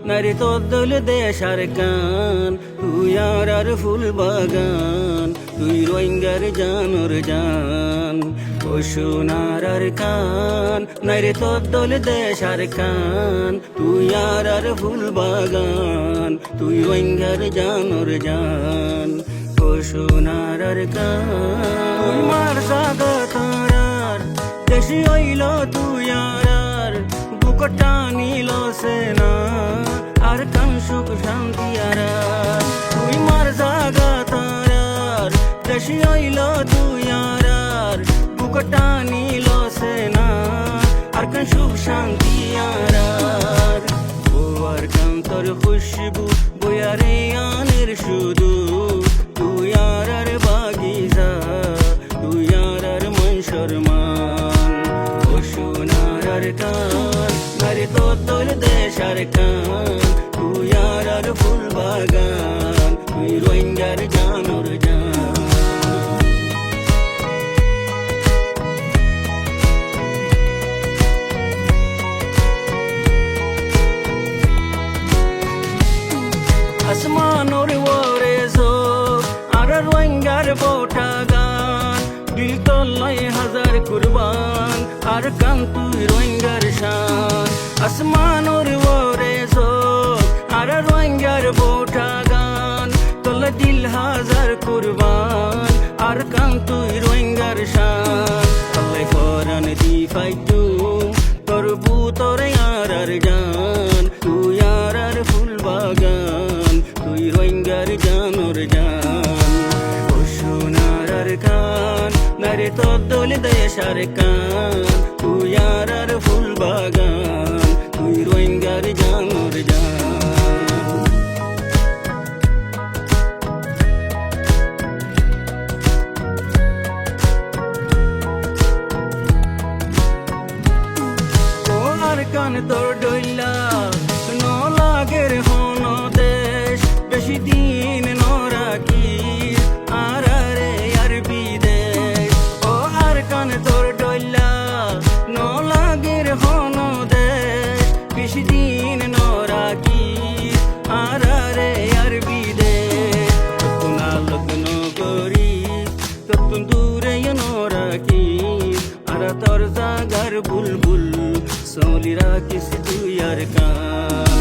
নারে তোর দোল দেশার কান তুই আর ফুল বাগান তুই রোহিঙ্গার জানোর জান ও সোনার কান নারে তোর দোল দেশার কান তুই আর ফুল বাগান তুই রোহিঙ্গার জানোর জান ও সোনার কান তুই মার সাদা তারার দেশি হইল তুই আর বুকটা নিল সেনা আর কান সুখ শান্তি আর তুই মার জাগা তারার দেশি হইল তুই আর বুকটা নিল সেনা আর কান সুখ শান্তি আর ও আর কান তোর খুশবু বয়ারে আনের শুধু তুই আর বাগিচা তুই আর মনসর মান ও সোনার কান নারে তোর তোর দেশার কান তুই আর ফুল বাগান তুই রোহিঙ্গার জানোর জান আসমানোর ওরে জো আর রোহিঙ্গার বোটা গান দিল তল্লাই হাজার কুরবান আর কান তুই রোহিঙ্গার শান আসমানোর ওরে জো আর রোহিঙ্গার বোটা গান তল্লা দিল হাজার কুরবান আর কান তুই রোহিঙ্গার শান তল্লাই ফরান দি ফাইটু তোর বুতর আর জান তুই আর ফুল বাগান তুই রোহিঙ্গার জানোর জান ও সোনার কান নারে তোর দোল দেশার কান তুই আর ফুল বাগান তুই রোহিঙ্গার জানোর জান ও আর কান তোর ডইলা ন লাগের হন দেশ বেশি দিন নরাকি আর রে আর বিদেশ ও আর কান তোর ডইলা ন লাগের হন দেশ বেশি দিন নরাকি আর রে আর বিদেশ তখন লগ্ন করি তখন দূরে নরাকি আর তোর জাগার বুলবুল সলি রাখিস তুই আর কান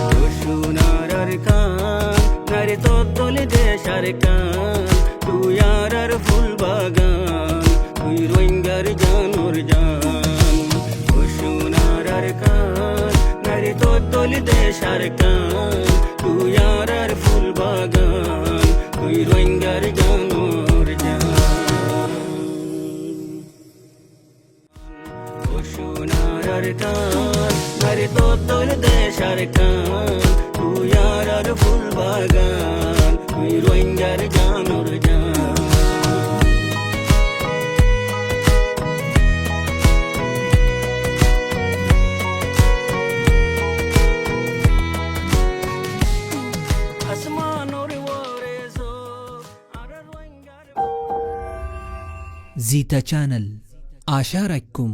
ও সোনার কান নারে তোর দোল দেশার কান তুই আর ফুল বাগান তুই রোহিঙ্গার জানোর জান ও সোনার কান নারে তোর দোল দেশার কান তুই আর ফুল বাগান তুই রোহিঙ্গার জানোর জান ও সোনার কান নারে তোর দোল দেশার কান তুই আর ফুল বাগান তুই রোহিঙ্গার জানোর জান আসমানোর ওরে জো আর রোহিঙ্গার زيتا channel آشارككم